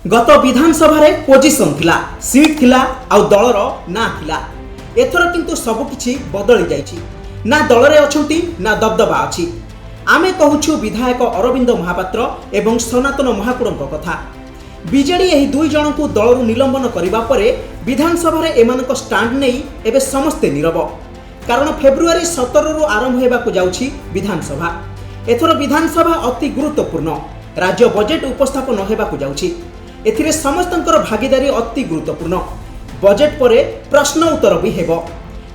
गत विधानसभा पोजिशन थिला सीट थिला आउ दलर ना थिला एथर किंतु सबकिछि बदली जाइछि ना दलरे अछंती ना दबदबा अछि। आमे कहूछु विधायक अरविंद महापात्र एवं सनातन महाकुड़ଙ୍କ कथा। बीजेडी एही दुई जनकु दलरु निलंबन करिबा परे विधानसभा एमानक स्टांड नेई एबे समस्ते नीरव, कारण फेब्रुआरी 17 रु आरंभ हेबाकु जाउछि विधानसभा। एथर विधानसभा अति गुरुत्वपूर्ण राज्य बजेट उपस्थापन हेबाकु जाउछि। एथिरे समस्तंकर भागीदारी अति गुरुत्वपूर्ण। बजेट परे प्रश्न उत्तर भी हेबो।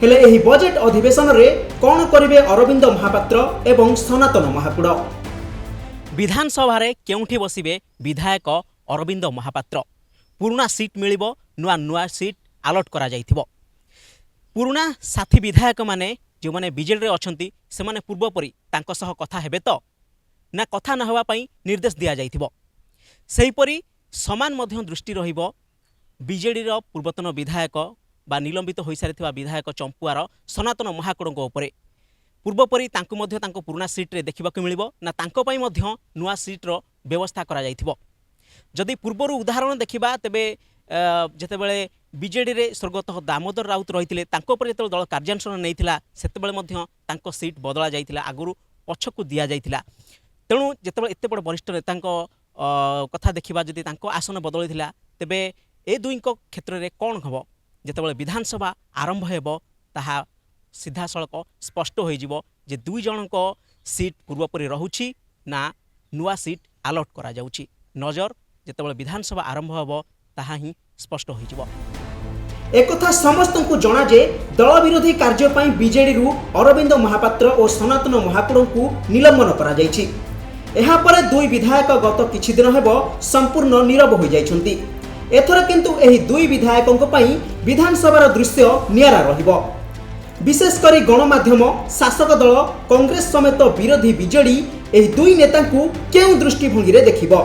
हेले एही बजेट अधिवेशन रे कोन करिवे अरविंद महापात्र एवं सनातन महाकुड़? विधानसभा रे केउठी बसिबे विधायक अरविंद महापात्र? पुराना सीट मिलिबो, नुआ नुआ सीट अलॉट करा जाइथिबो। पुराना साथी विधायक माने जो माने बीजेडी रे अछंती से माने पूर्व परी तांको सह कथा हेबे तो ना कथा न होवा पई निर्देश दिया जाइथिबो। सेही परी समान मध्य दृष्टि रहिबो बीजेडी रो पूर्वतन विधायक बा निलंबित होई सारिथिबा विधायक चंपुआर सनातन महाकुड़ଙ୍କ उपरे। पूर्वपरी तांको मध्य तांको पुराना सीट रे देखिबाकू मिलिबो ना तांको पई मध्य नुआ सीट रो व्यवस्था करा जाइथिबो। जदि पूर्वर उदाहरण देखिबा तेबे जेतेबेले बीजेडी रे स्वर्गतः दामोदर राउत रहिथिले तांको उपरे जेतेबेले दल कार्यानुष्ठान नैथिला सेतेबेले मध्य तांको सीट बदला जाइथिला, आगुरु पछकू दिया जाइथिला। तेणु जेतेबेले एते बड़ वरिष्ठ नेतांको कथा देखिबा जदि तांको आसन बदली थिला तेबे ए दुईको क्षेत्र रे कोन हबो? जेतेबेले विधानसभा आरंभ हेबो ताहा सीधा सड़क स्पष्ट हो जिवो जे दुई जनको सीट पूर्वपरि रहुछि ना नुआ सीट अलॉट करा जाउछि। नजर जेतेबेले विधानसभा आरंभ हेबो ताहा ही स्पष्ट हो जिवो। एकथा समस्तंकु जणा जे दल विरोधी कार्य पई बीजेडी रु अरविंद महापात्र और सनातन महाकुड़ଙ୍କୁ निलंबन करा जाइछि। एहा परे दुई विधायक गत किछि दिन हेबो संपूर्ण नीरव हो जाइछन्ति। एथर किंतु एही दुई विधायकଙ୍କ पई विधानसभार दृश्य नियारा रहिबो। विशेष करी गणमाध्यम, शासक दल, कांग्रेस समेत विरोधी बीजेडी एही दुई नेतांकु केउ दृष्टिभंगी रे देखिबो?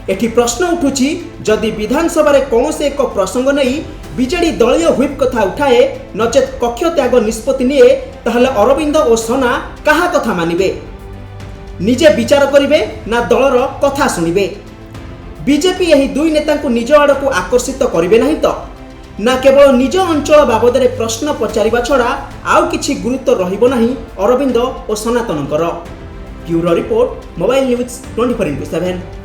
एठी प्रश्न उठुछि, जदि विधानसभा रे कोनोसे एक प्रसंग नै बीजेडी दलीय व्हिप कथा उठाए नचेत कक्ष त्याग निष्पत्ति निए ताहले अरविंद और सना काहा कथा मानिबे? निजे विचार करिवे ना दलर कथा सुनिबे? बीजेपी यही दुई नेतांकु निज आड़कू आकर्षित करिवे नहीं तो ना केवल निज अंचल बाबद प्रश्न पचारिबा छड़ा आउ किछि गुरुत्व रहिबो नहीं अरविंद और सनातनकर। Bureau report, mobile news 24x7।